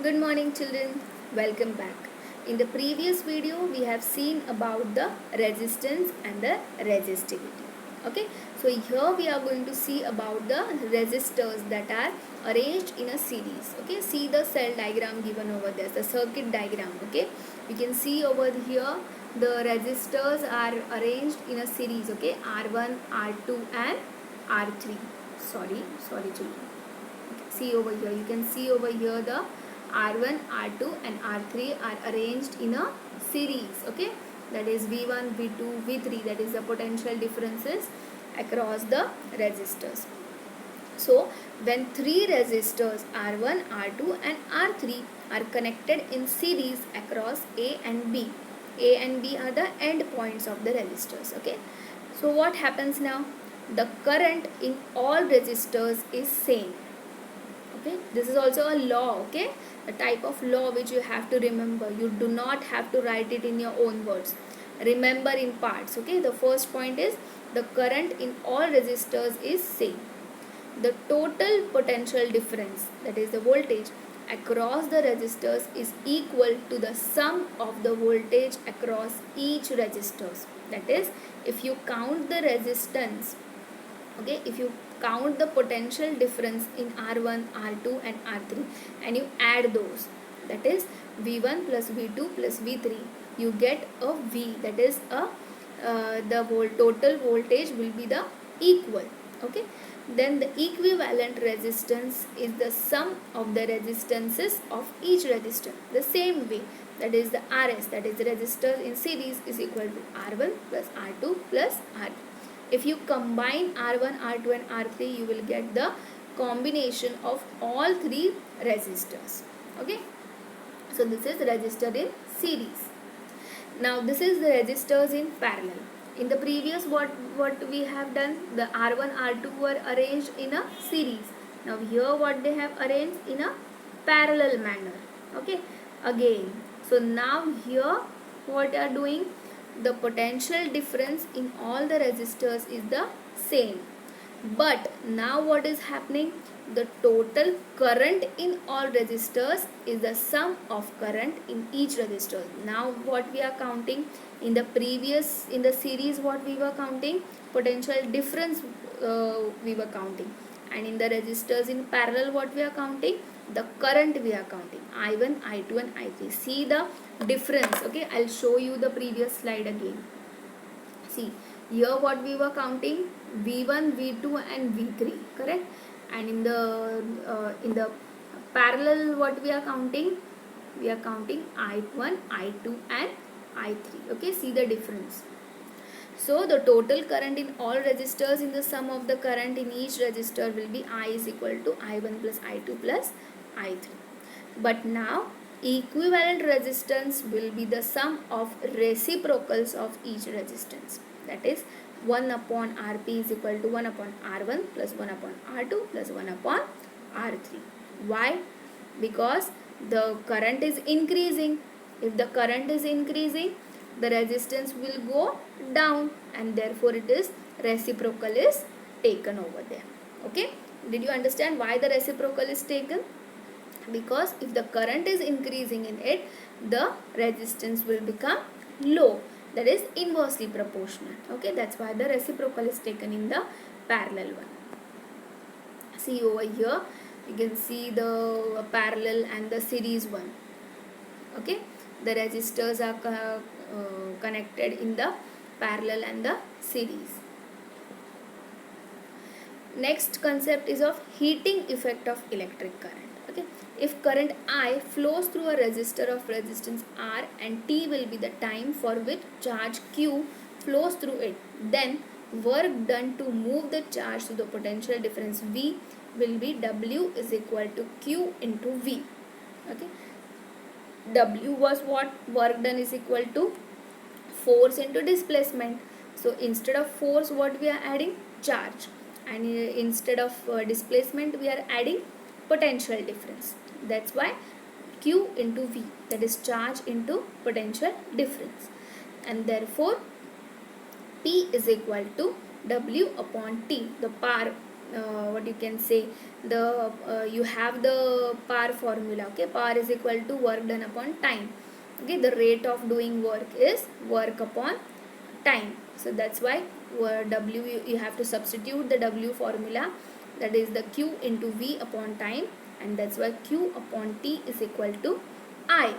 Good morning children, welcome back. In the previous video we have seen about the resistance and the resistivity. Okay, so here we are going to see about the resistors that are arranged in a series. Okay, see the cell diagram given over there, the circuit diagram. Okay, you can see over here the resistors are arranged in a series. Okay, R1, R2 and R3. Sorry children. See over here, you can see over here the R1, R2 and R3 are arranged in a series. Okay, that is V1, V2, V3, that is the potential differences across the resistors. So when three resistors R1, R2 and R3 are connected in series across A and B, A and B are the end points of the resistors. Okay, so what happens now? The current in all resistors is same. Okay, this is also a law. Okay, a type of law which you have to remember. You do not have to write it in your own words, remember in parts. Okay, the first point is the current in all resistors is same. The total potential difference, that is the voltage across the resistors, is equal to the sum of the voltage across each resistors. That is, if you count the resistance, okay, if you count the potential difference in R1, R2 and R3 and you add those, that is V1 plus V2 plus V3, you get a V, that is a total voltage will be the equal. Okay, then the equivalent resistance is the sum of the resistances of each resistor. The same way, that is the RS, that is the resistor in series, is equal to R1 plus R2 plus R3. If you combine R1, R2 and R3, you will get the combination of all three resistors. Okay, so this is resistor in series. Now this is the resistors in parallel. In the previous what we have done, the R1, R2 were arranged in a series. Now here what they have arranged in a parallel manner. Okay, again, so now here what they are doing, the potential difference in all the resistors is the same, but now what is happening, the total current in all resistors is the sum of current in each resistor. Now what we are counting, in the previous, in the series what we were counting, potential difference we were counting, and in the resistors in parallel what we are counting, the current we are counting, I1, I2 and I3. See the difference. Okay, I'll show you the previous slide again. See here what we were counting, V1, V2 and V3, correct, and in the parallel what we are counting, we are counting I1, I2 and I3. Okay, see the difference. So the total current in all resistors in the sum of the current in each resistor will be I is equal to I1 plus I2 plus I3. But now equivalent resistance will be the sum of reciprocals of each resistance. That is 1 upon Rp is equal to 1 upon R1 plus 1 upon R2 plus 1 upon R3. Why? Because the current is increasing. If the current is increasing, the resistance will go down, and therefore it is reciprocal is taken over there. Okay, did you understand why the reciprocal is taken? Because if the current is increasing in it, the resistance will become low, that is inversely proportional. Okay, that's why the reciprocal is taken in the parallel one. See over here, you can see the parallel and the series one. Okay, the resistors are connected in the parallel and the series. Next concept is of heating effect of electric current. Okay, if current I flows through a resistor of resistance R and T will be the time for which charge Q flows through it, then work done to move the charge to the potential difference V will be W is equal to Q into V. Okay, W was what? Work done is equal to force into displacement. So instead of force what we are adding? Charge. And instead of displacement we are adding potential difference. That's why Q into V, that is charge into potential difference, and therefore P is equal to W upon T, the power what you can say, the you have the PAR formula. Okay, PAR is equal to work done upon time. Okay, the rate of doing work is work upon time. So that's why W, you have to substitute the W formula, that is the Q into V upon time, and that's why Q upon T is equal to I.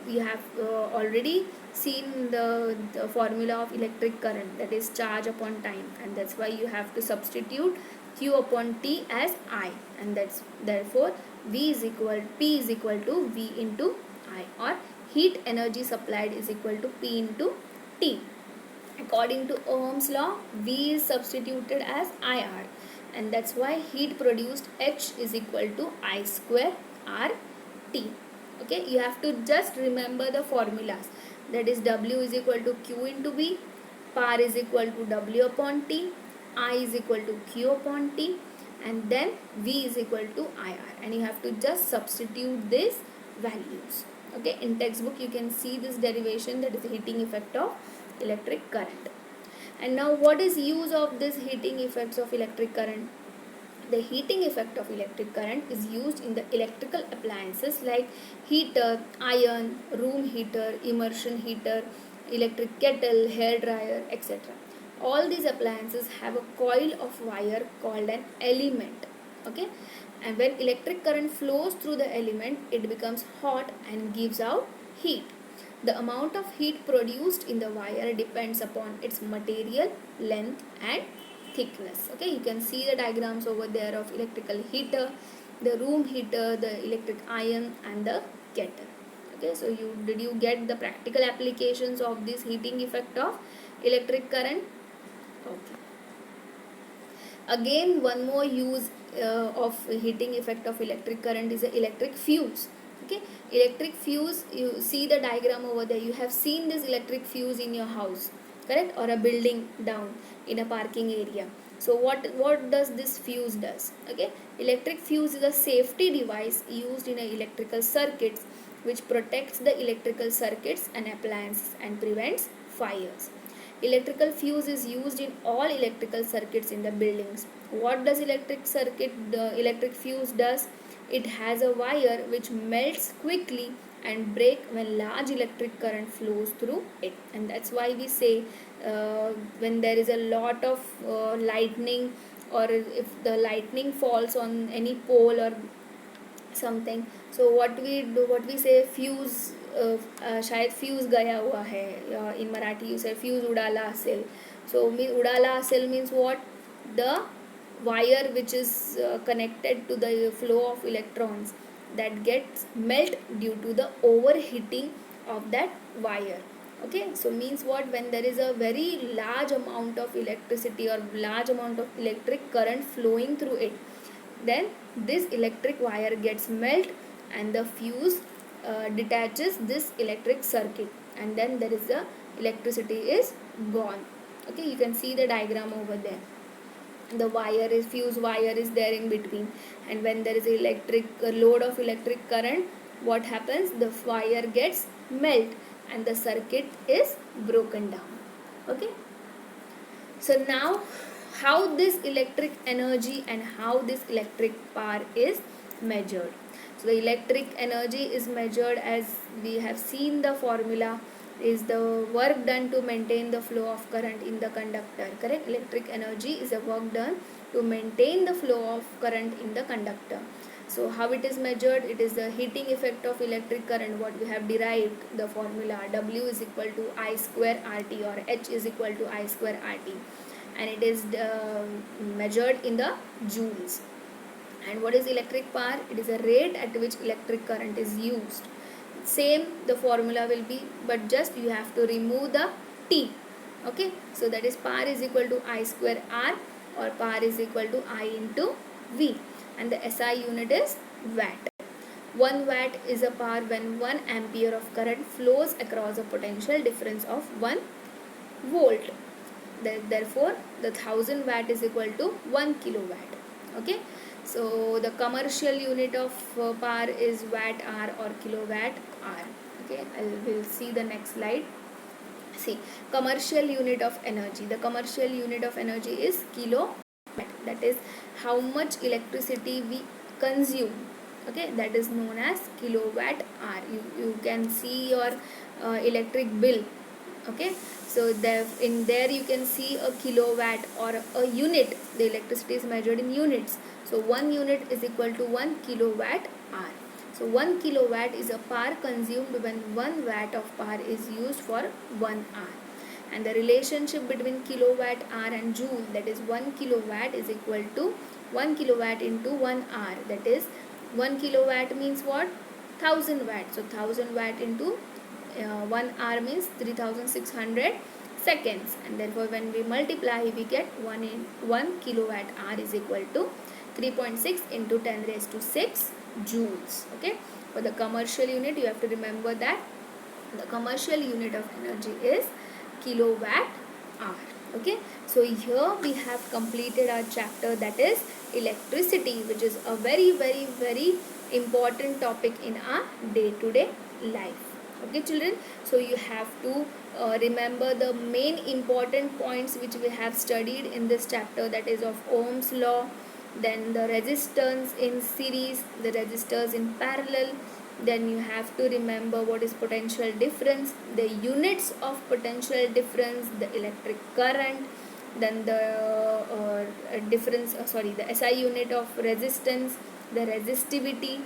We have already seen the formula of electric current, that is charge upon time, and that's why you have to substitute Q upon T as I, and that's therefore P is equal to V into I, or heat energy supplied is equal to P into T. According to Ohm's law, V is substituted as IR, and that's why heat produced H is equal to I square RT. Okay, you have to just remember the formulas, that is W is equal to Q into V, PAR is equal to W upon T, I is equal to Q upon T, and then V is equal to IR, and you have to just substitute these values. Okay, in textbook you can see this derivation, that is the heating effect of electric current. And now what is use of this heating effects of electric current? The heating effect of electric current is used in the electrical appliances like heater, iron, room heater, immersion heater, electric kettle, hair dryer, etc. All these appliances have a coil of wire called an element. Okay, and when electric current flows through the element, it becomes hot and gives out heat. The amount of heat produced in the wire depends upon its material, length and thickness. Okay, you can see the diagrams over there of electrical heater, the room heater, the electric iron and the kettle. Okay, so did you get the practical applications of this heating effect of electric current? Okay. Again, one more use of heating effect of electric current is the electric fuse. Okay, electric fuse, you see the diagram over there, you have seen this electric fuse in your house, correct, or a building down in a parking area. So what does this fuse does? Okay, electric fuse is a safety device used in electrical circuits which protects the electrical circuits and appliances and prevents fires. Electrical fuse is used in all electrical circuits in the buildings. What does electric fuse does? It has a wire which melts quickly and break when large electric current flows through it, and that's why we say when there is a lot of lightning, or if the lightning falls on any pole or something, so what we say, fuse शायद fuse गया हुआ है, in Marathi you say fuse उडाला असेल. So उडाला असेल means what? The wire which is connected to the flow of electrons, that gets melt due to the overheating of that wire. Okay, so means what? When there is a very large amount of electricity or large amount of electric current flowing through it, then this electric wire gets melt and the fuse detaches this electric circuit, and then there is the electricity is gone. Okay, you can see the diagram over there. The wire is fuse wire is there in between, and when there is electric load of electric current, what happens? The wire gets melt and the circuit is broken down. Okay, so now how this electric energy and how this electric power is measured. So the electric energy is measured, as we have seen the formula, is the work done to maintain the flow of current in the conductor. Correct? Electric energy is a work done to maintain the flow of current in the conductor. So how it is measured? It is the heating effect of electric current, what we have derived the formula. W is equal to I square RT, or H is equal to I square RT, and it is measured in the joules. And what is electric power? It is a rate at which electric current is used. Same the formula will be, but just you have to remove the T. Okay, so that is power is equal to I square R, or power is equal to I into V, and the SI unit is watt. 1 watt is a power when 1 ampere of current flows across a potential difference of 1 volt. Therefore the 1000 watt is equal to 1 kilowatt. Okay, so the commercial unit of power is watt hour or kilowatt hour. Okay, we'll see the next slide. See, commercial unit of energy. The commercial unit of energy is kilowatt. that is how much electricity we consume. Okay, that is known as kilowatt hour. You can see your electric bill. Okay, so in there you can see a kilowatt or a unit. The electricity is measured in units, so 1 unit is equal to 1 kilowatt hour. So 1 kilowatt is a power consumed when 1 watt of power is used for 1 hour. And the relationship between kilowatt hour and joule, that is 1 kilowatt is equal to 1 kilowatt into 1 hour, that is 1 kilowatt means what? 1000 watt. So 1000 watt into 1 hour means 3600 seconds, and therefore when we multiply we get 1 kilowatt hour is equal to 3.6 into 10 raised to 6 joules. Okay, for the commercial unit you have to remember that the commercial unit of energy is kilowatt hour. Okay, so here we have completed our chapter, that is electricity, which is a very important topic in our day-to-day life. Okay children, so you have to remember the main important points which we have studied in this chapter, that is of Ohm's law, then the resistance in series, the resistors in parallel, then you have to remember what is potential difference, the units of potential difference, the electric current, then the the SI unit of resistance, the resistivity.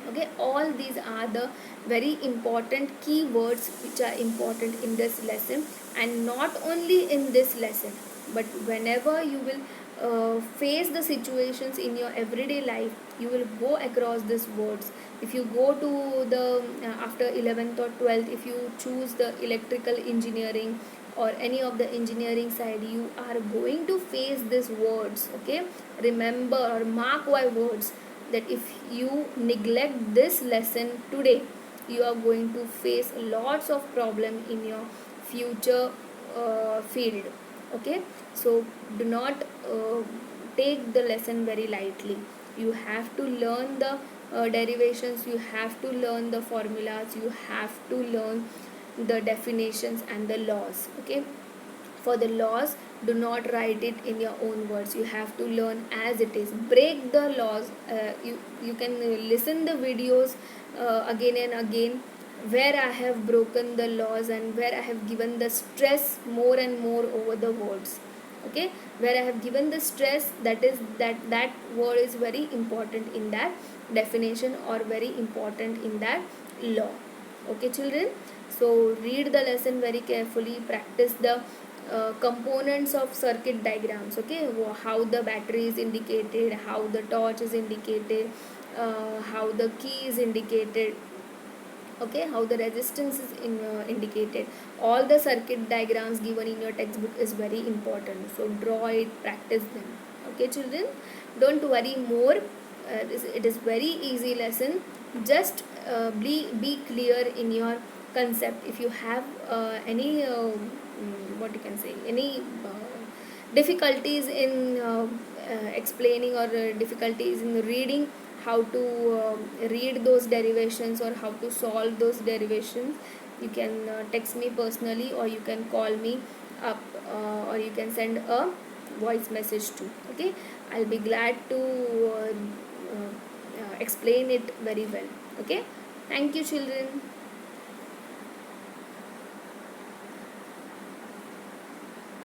Okay, all these are the very important keywords which are important in this lesson, and not only in this lesson, but whenever you will face the situations in your everyday life, you will go across these words. If you go to the after 11th or 12th, if you choose the electrical engineering or any of the engineering side, you are going to face these words. Okay, remember or mark my words, that if you neglect this lesson today, you are going to face lots of problem in your future field. Okay, so do not take the lesson very lightly. You have to learn the derivations, you have to learn the formulas, you have to learn the definitions and the laws. Okay, for the laws, do not write it in your own words, you have to learn as it is. Break the laws. You can listen the videos again and again, where I have broken the laws and where I have given the stress more and more over the words. Okay, where I have given the stress, that is that word is very important in that definition or very important in that law. Okay children, so read the lesson very carefully, practice the components of circuit diagrams. Okay, how the battery is indicated, how the torch is indicated, how the key is indicated. Okay, how the resistance is indicated. All the circuit diagrams given in your textbook is very important, so draw it, practice them. Okay children, don't worry more. It is very easy lesson. Just be clear in your concept. If you have any what you can say, any difficulties in explaining or difficulties in reading, how to read those derivations or how to solve those derivations, you can text me personally, or you can call me up, or you can send a voice message too. Okay, I'll be glad to explain it very well. Okay, thank you children.